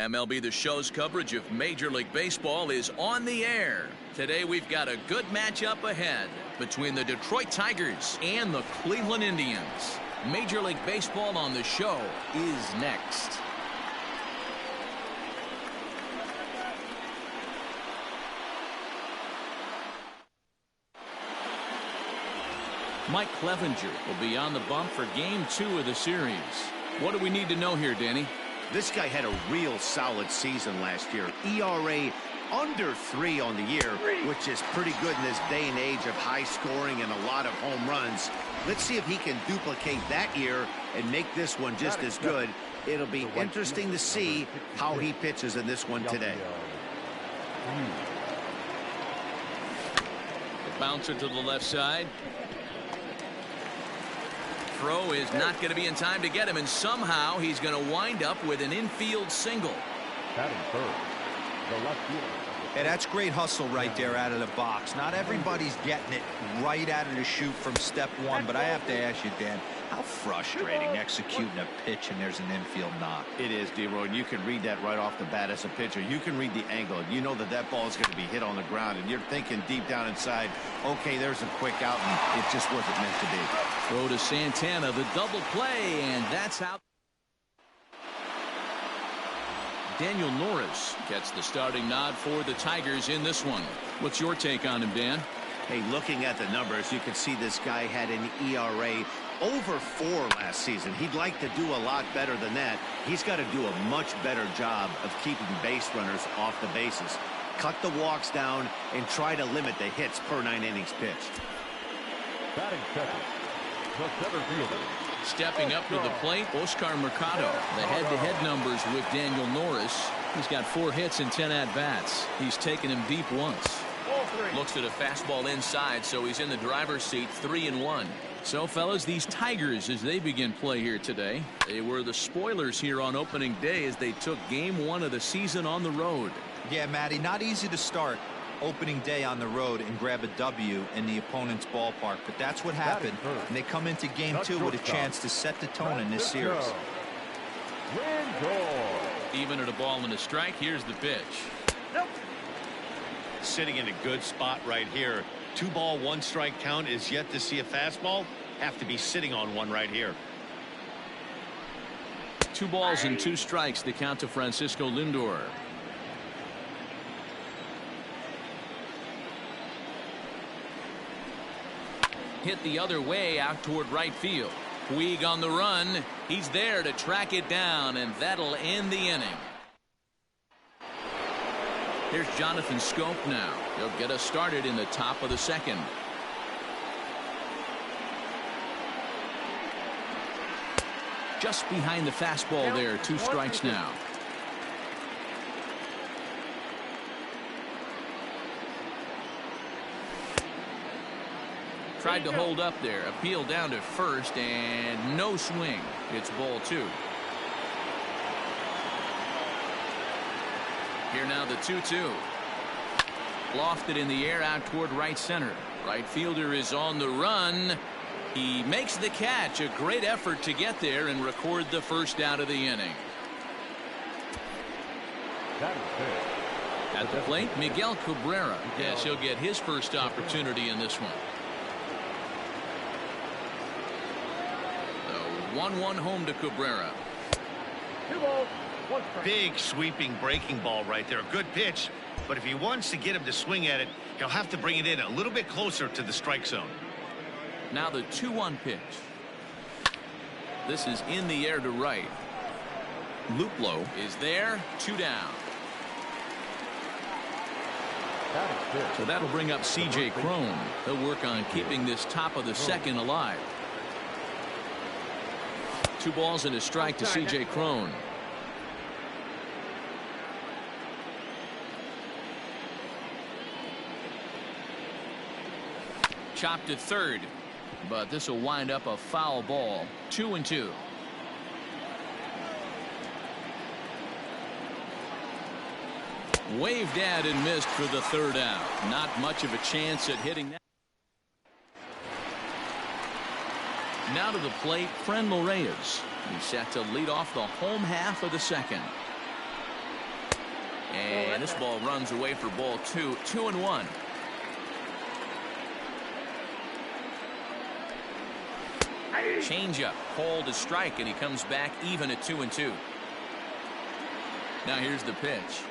MLB The Show's coverage of Major League Baseball is on the air. Today we've got a good matchup ahead between the Detroit Tigers and the Cleveland Indians. Major League Baseball on The Show is next. Mike Clevenger will be on the bump for Game 2 of the series. What do we need to know here, Danny? This guy had a real solid season last year. ERA under 3 on the year, which is pretty good in this day and age of high scoring and a lot of home runs. Let's see if he can duplicate that year and make this one just as good. It'll be interesting to see how he pitches in this one today. The bouncer to the left side. Throw is not going to be in time to get him, and somehow he's going to wind up with an infield single. Hey, that's great hustle right there out of the box. Not everybody's getting it right out of the chute from step one, but I have to ask you, Dan, how frustrating executing a pitch and there's an infield knock. It is, D-Roy, and you can read that right off the bat as a pitcher. You can read the angle. You know that that ball is going to be hit on the ground, and you're thinking deep down inside, okay, there's a quick out, and it just wasn't meant to be. Throw to Santana, the double play, and that's how Daniel Norris gets the starting nod for the Tigers in this one. What's your take on him, Dan? Hey, looking at the numbers, you can see this guy had an ERA over 4 last season. He'd like to do a lot better than that. He's got to do a much better job of keeping base runners off the bases. Cut the walks down and try to limit the hits per 9 innings pitched. Batting second, the center fielder. Stepping up to the plate, Oscar Mercado. The head-to-head numbers with Daniel Norris. He's got 4 hits and 10 at-bats. He's taken him deep once. Looks at a fastball inside, so he's in the driver's seat, 3-1. So, fellas, these Tigers, as they begin play here today, they were the spoilers here on opening day as they took Game 1 of the season on the road. Yeah, Matty, not easy to start opening day on the road and grab a W in the opponent's ballpark, but that's what happened, and they come into Game 2 with a chance to set the tone in this series. Even at a ball and a strike, here's the pitch. Sitting in a good spot right here. 2 ball, 1 strike count is yet to see a fastball. Have to be sitting on one right here. 2 balls and 2 strikes, the count to Francisco Lindor. Hit the other way out toward right field. Puig on the run. He's there to track it down, and that'll end the inning. Here's Jonathan Scope now. He'll get us started in the top of the second. Just behind the fastball there. 2 strikes now. Tried to hold up there. Appeal down to first, and no swing. It's ball 2. Here now the 2-2. Lofted in the air out toward right center. Right fielder is on the run. He makes the catch. A great effort to get there and record the first out of the inning. At the plate, Miguel Cabrera. Yes, he'll get his first opportunity in this one. 1-1 home to Cabrera. 2 balls, 1 strike. Big sweeping breaking ball right there. Good pitch, but if he wants to get him to swing at it, he'll have to bring it in a little bit closer to the strike zone. Now the 2-1 pitch. This is in the air to right. Luplow is there. 2 down. So that'll bring up C.J. Cron. He'll work on keeping this top of the second alive. 2 balls and a strike to C.J. Cron. Chopped to third, but this will wind up a foul ball. 2-2. Waved at and missed for the 3rd out. Not much of a chance at hitting that. Now to the plate, Franmil Reyes. He's set to lead off the home half of the second. And this ball runs away for ball 2. 2-1. Changeup called a strike, and he comes back even at 2-2. Now here's the pitch.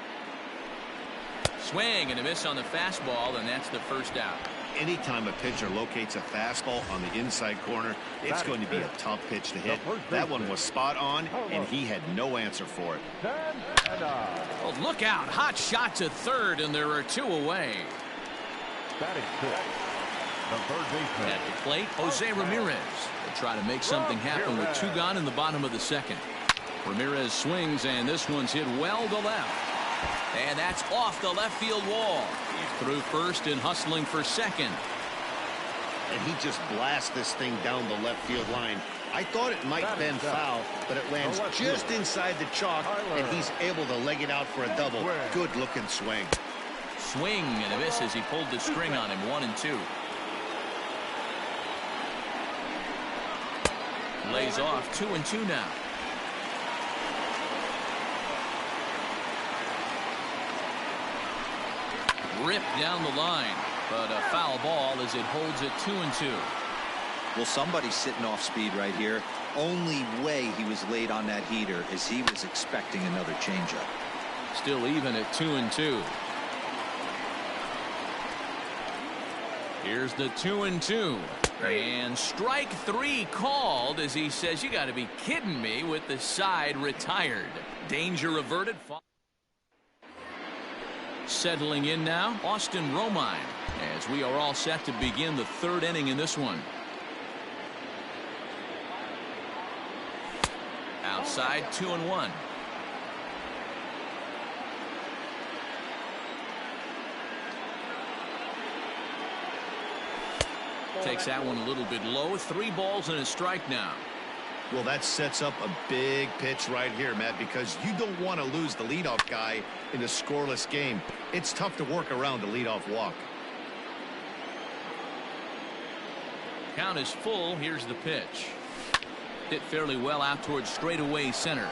Swing and a miss on the fastball, and that's the first out. Anytime a pitcher locates a fastball on the inside corner, it's going to be a tough pitch to hit. That one was spot on, and he had no answer for it. Oh, look out. Hot shot to third, and there are 2 away. Batting fifth, the third baseman. At the plate, Jose Ramirez. They try to make something happen with 2 gone in the bottom of the second. Ramirez swings, and this one's hit well to left. And that's off the left field wall. He's through first and hustling for second. And he just blasts this thing down the left field line. I thought it might bend foul, but it lands just inside the chalk, and he's able to leg it out for a double. Good looking swing. Swing and a miss as he pulled the string on him. 1-2. Lays off. 2-2 now. Ripped down the line, but a foul ball as it holds it 2-2. Well, somebody's sitting off speed right here. Only way he was late on that heater is he was expecting another changeup. Still even at 2-2. Here's the 2-2. And strike 3 called as he says, you got to be kidding me, with the side retired. Danger averted. Settling in now, Austin Romine, as we are all set to begin the 3rd inning in this one. Outside, 2-1. Takes that one a little bit low. 3 balls and a strike now. Well, that sets up a big pitch right here, Matt, because you don't want to lose the leadoff guy in a scoreless game. It's tough to work around the leadoff walk. Count is full. Here's the pitch. Hit fairly well out towards straightaway center.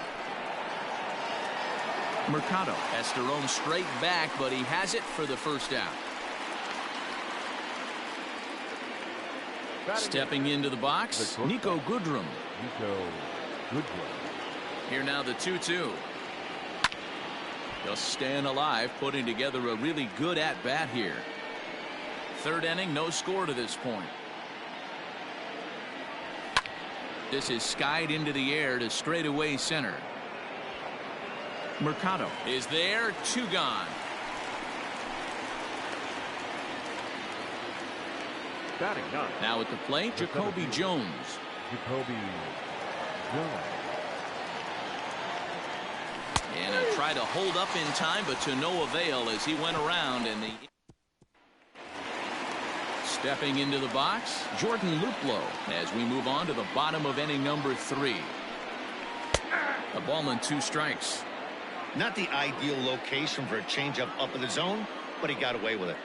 Mercado has to roam straight back, but he has it for the first out. Stepping into the box, Nico Goodrum. Here now the 2-2. Just staying alive, putting together a really good at-bat here. 3rd inning, no score to this point. This is skied into the air to straightaway center. Mercado is there. 2 gone. Now at the plate, Jacoby Jones. And he'll try to hold up in time, but to no avail as he went around. And stepping into the box, Jordan Luplow, as we move on to the bottom of inning number 3. A ball and 2 strikes. Not the ideal location for a changeup up in the zone, but he got away with it.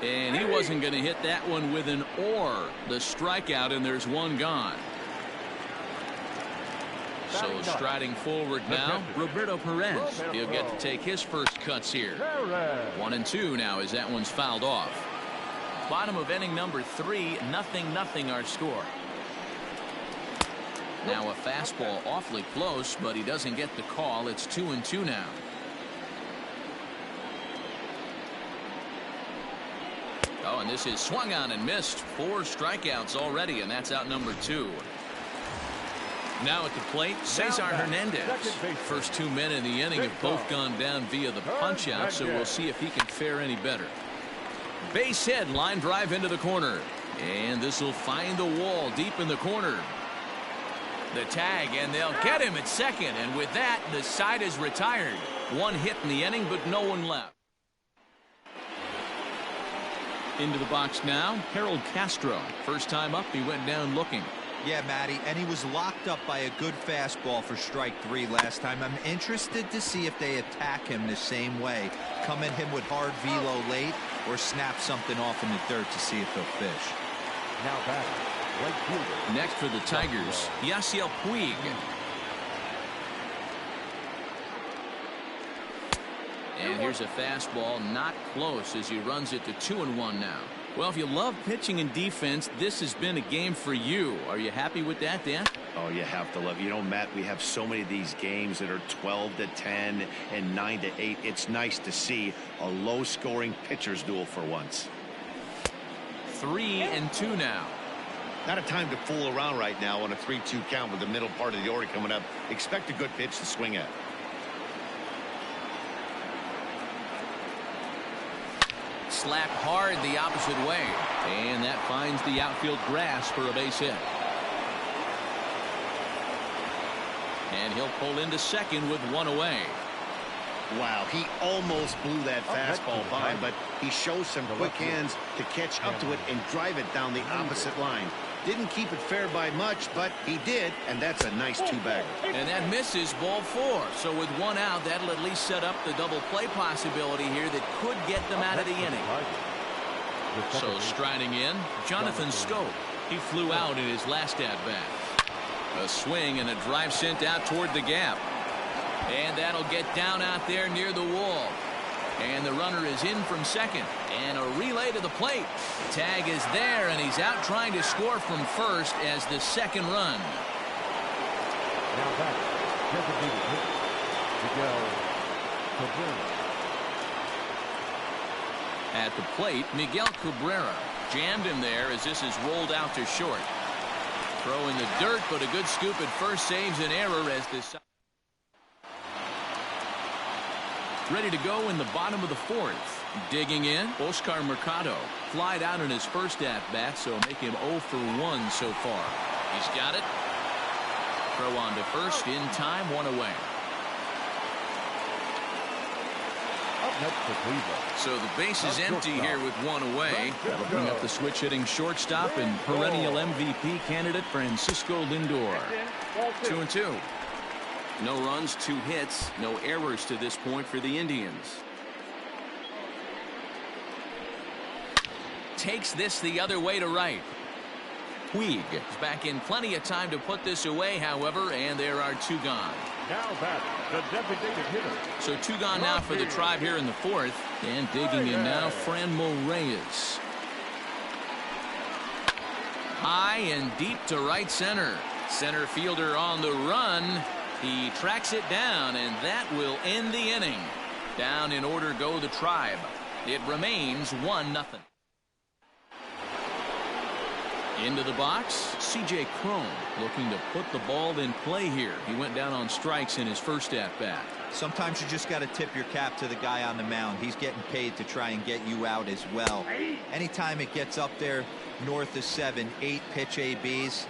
And he wasn't going to hit that one with an or. The strikeout, and there's 1 gone. So striding forward now, Roberto Perez. He'll get to take his first cuts here. 1-2 now as that one's fouled off. Bottom of inning number 3, 0-0 our score. Now a fastball awfully close, but he doesn't get the call. It's 2-2 now. Oh, and this is swung on and missed. 4 strikeouts already, and that's out number 2. Now at the plate, Cesar Hernandez. First 2 men in the inning have both gone down via the punch out, so we'll see if he can fare any better. Base hit, line drive into the corner. And this will find the wall deep in the corner. The tag, and they'll get him at second. And with that, the side is retired. 1 hit in the inning, but no one left. Into the box now, Harold Castro. First time up, he went down looking. Yeah, Matty, and he was locked up by a good fastball for strike 3 last time. I'm interested to see if they attack him the same way. Come at him with hard velo late or snap something off in the dirt to see if they'll fish. Now back, right fielder. Next for the Tigers, Yasiel Puig. And here's a fastball not close as he runs it to 2-1 now. Well, if you love pitching and defense, this has been a game for you. Are you happy with that, Dan? Oh, you have to love. You know, Matt, we have so many of these games that are 12-10 and 9-8. It's nice to see a low-scoring pitcher's duel for once. 3-2 now. Not a time to fool around right now on a 3-2 count with the middle part of the order coming up. Expect a good pitch to swing at. Slapped hard the opposite way, and that finds the outfield grass for a base hit. And he'll pull into second with one away. Wow, he almost blew that fastball by, but he shows some quick hands to catch up to it and drive it down the opposite line. Didn't keep it fair by much, but he did, and that's a nice two-bagger. And that misses, ball 4. So with one out, that'll at least set up the double play possibility here that could get them out of the inning. So striding in, Jonathan Scope. He flew out in his last at-bat. A swing and a drive sent out toward the gap. And that'll get down out there near the wall. And the runner is in from second. And a relay to the plate. Tag is there, and he's out trying to score from first as the second run. Now back, designated hitter, Miguel Cabrera. At the plate, Miguel Cabrera jammed him there as this is rolled out to short. Throw in the dirt, but a good scoop at first saves an error as this. Ready to go in the bottom of the 4th. Digging in, Oscar Mercado. Flied out in his first at-bat, so make him 0 for 1 so far. He's got it. Throw on to first in time, one away. Up next for Cleveland. So the base is empty here with one away. That'll bring up the switch-hitting shortstop and perennial MVP candidate Francisco Lindor. 2-2. No runs, 2 hits, no errors to this point for the Indians. Takes this the other way to right. Puig is back in plenty of time to put this away, however, and there are 2 gone. Now back, the designated hitter. So 2 gone now for the Tribe here in the 4th. And digging in now, Franmil Reyes. High and deep to right center. Center fielder on the run. He tracks it down, and that will end the inning. Down in order go the Tribe. It remains 1-0. Into the box, C.J. Cron looking to put the ball in play here. He went down on strikes in his first at-bat. Sometimes you just got to tip your cap to the guy on the mound. He's getting paid to try and get you out as well. Anytime it gets up there north of 7, 8 pitch ABs,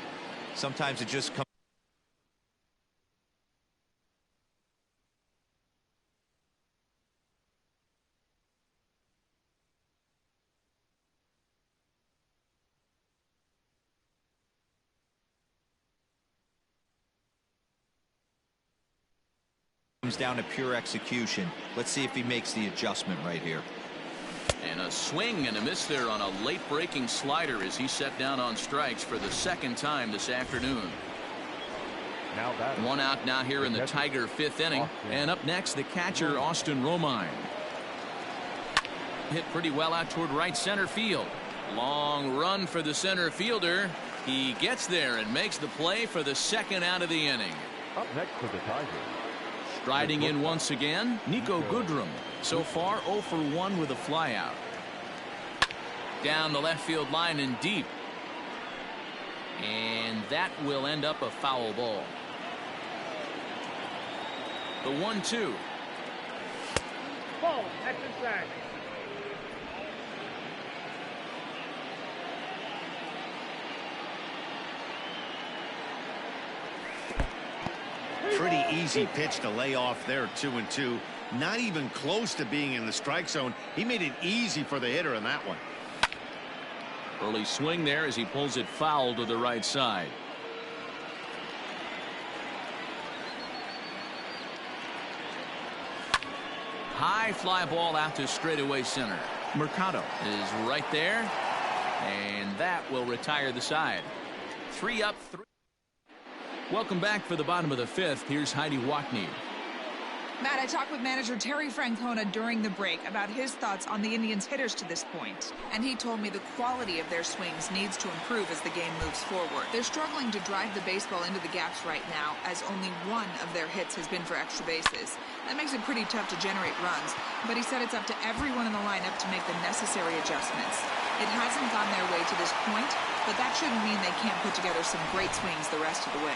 sometimes it just comes down to pure execution. Let's see if he makes the adjustment right here. And a swing and a miss there on a late breaking slider as he set down on strikes for the 2nd time this afternoon. Now back. 1 out now here in the Tiger 5th inning. And up next, the catcher Austin Romine. Hit pretty well out toward right center field. Long run for the center fielder. He gets there and makes the play for the 2nd out of the inning. Up next for the Tigers. Striding in once again, Nico Goodrum. So far 0 for 1 with a flyout. Down the left field line and deep. And that will end up a foul ball. The 1-2. Ball, that's inside. Pretty easy pitch to lay off there, 2-2. Not even close to being in the strike zone. He made it easy for the hitter in that one. Early swing there as he pulls it foul to the right side. High fly ball out to straightaway center. Mercado is right there, and that will retire the side. 3 up, 3. Welcome back for the bottom of the 5th. Here's Heidi Wackney. Matt, I talked with manager Terry Francona during the break about his thoughts on the Indians' hitters to this point. And he told me the quality of their swings needs to improve as the game moves forward. They're struggling to drive the baseball into the gaps right now, as only one of their hits has been for extra bases. That makes it pretty tough to generate runs, but he said it's up to everyone in the lineup to make the necessary adjustments. It hasn't gone their way to this point, but that shouldn't mean they can't put together some great swings the rest of the way.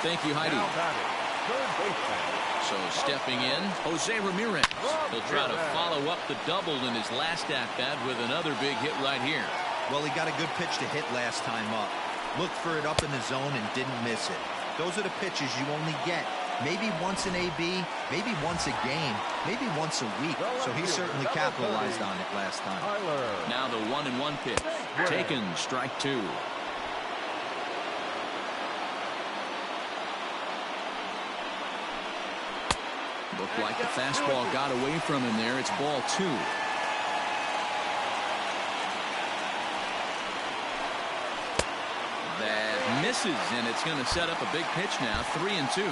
Thank you, Heidi. Now batting, third baseman. So stepping in, Jose Ramirez. He'll try to follow up the double in his last at-bat with another big hit right here. Well, he got a good pitch to hit last time up. Looked for it up in the zone and didn't miss it. Those are the pitches you only get. Maybe once an AB, maybe once a game, maybe once a week. So he certainly capitalized on it last time. Now the 1-1 pitch. Taken, strike two. Looked like the fastball got away from him there. It's ball two. That misses, and it's going to set up a big pitch now. 3-2.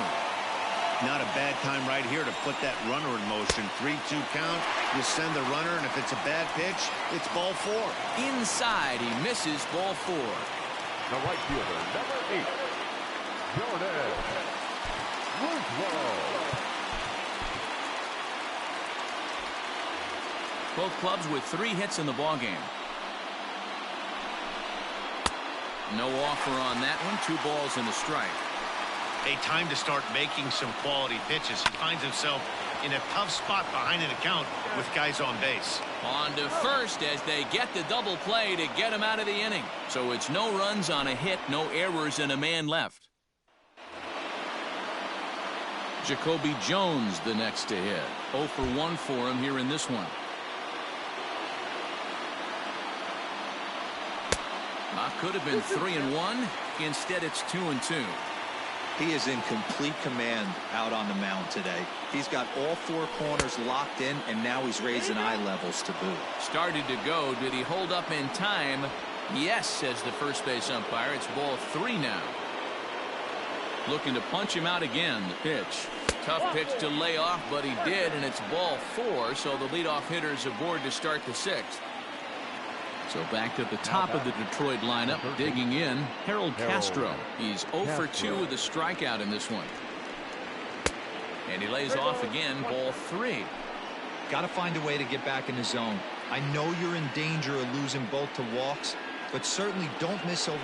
Not a bad time right here to put that runner in motion. 3-2 count. You send the runner, and if it's a bad pitch, it's ball four. Inside, he misses, ball four. The right fielder, number 8, Jordan Woodrow. Both clubs with 3 hits in the ballgame. No offer on that one. 2 balls and a strike. A time to start making some quality pitches. He finds himself in a tough spot behind an account with guys on base. On to first as they get the double play to get him out of the inning. So it's no runs on a hit, no errors, and a man left. Jacoby Jones the next to hit. 0 for 1 for him here in this one. Could have been 3-1. Instead, it's 2-2. He is in complete command out on the mound today. He's got all 4 corners locked in, and now he's raising eye levels to boot. Started to go. Did he hold up in time? Yes, says the first base umpire. It's ball 3 now. Looking to punch him out again. The pitch. Tough pitch to lay off, but he did, and it's ball 4, so the leadoff hitter's aboard to start the 6th. So back to the top of the Detroit lineup, digging in, Harold Castro. He's 0 for 2 with a strikeout in this one. And he lays off again, ball 3. Got to find a way to get back in the zone. I know you're in danger of losing both to walks, but certainly don't miss over